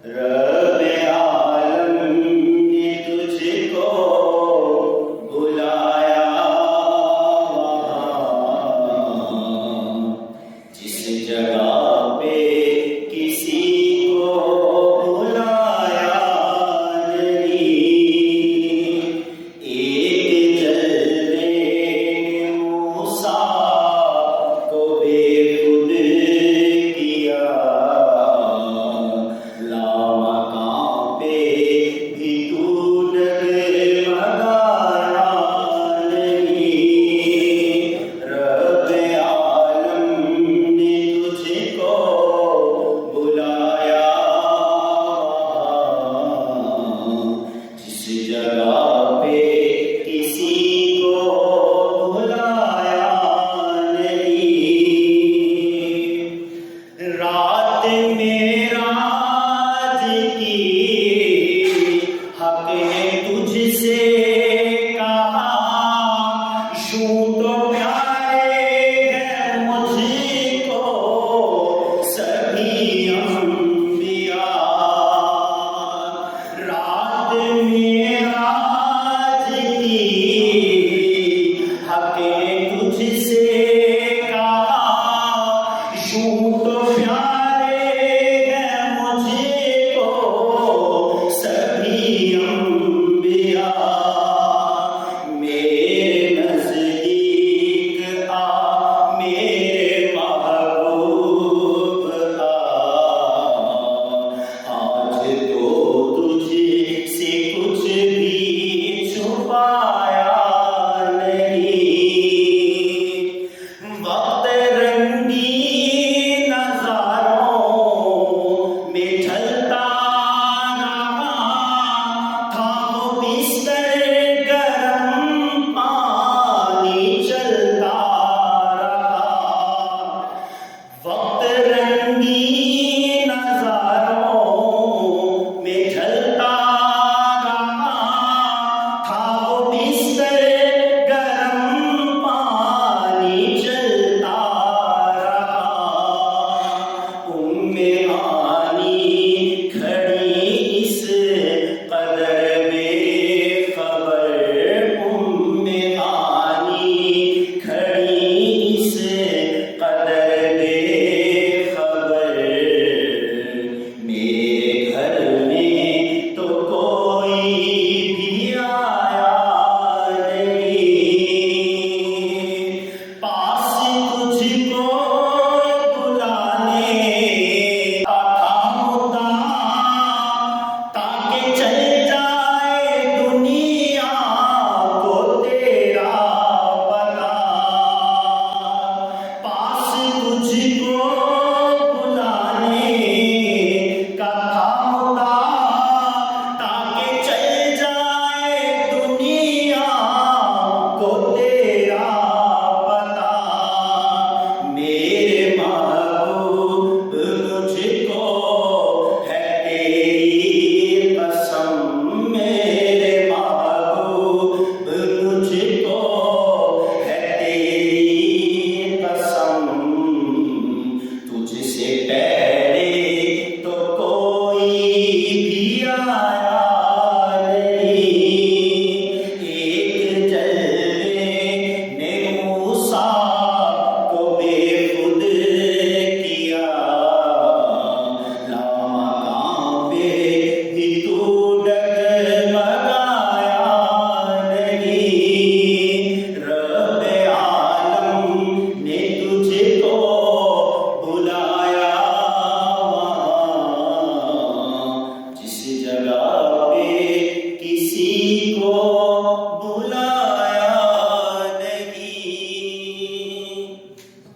रब्बे आलम ने तुझको बुलाया जिस जगह पे किसी को बुलाया नहीं। एक जल्दे मूसा को बेखुद किया, लामकां पे भी तू डगमगाया नहीं। रब्बे आलम ने तुझको बुलाया जिस जगह पे किसी को बुलाया नहीं। रात मेराज की हक है तुझसे कहा, यूं तो प्यारे हैं मुझको सभी अंबिया। रात मेराज की हक है तुझसे कहा, यूं तो प्यारे हैं मुझको सभी अंबिया। मेरे नज़दीक आ मेरे महबूब आ, आज तो तुझसे कुछ भी छुपाया नहीं। वक्त रंगीन नज़ारों में ढलता रहा था वो बिस्तर गरम पानी चलता रहा। वक्त रंगीन नज़ारों में ढलता रहा था वो बिस्तर गरम पानी चलता रहा। उम्मे आनी खड़ी इस कदर बेखबर, उम्मे आनी खड़ी इस कदर बेखबर। मेरे घर में तो कोई भी आया नहीं। पास तुझको बुलाने का था मुद्दा, ताकि चल जाए दुनिया को तेरा पता। पास तुझको बुलाने का था मुद्दा, ताकि चल जाए दुनिया को तेरा पता। मेरे महबूब मुझको है तेरी कसम, मेरे महबूब मुझको है तेरी कसम। तुझसे पहले तो कोई भी आया नहीं। एक जल्दे ने मूसा को बेखुद किया, लामकां पे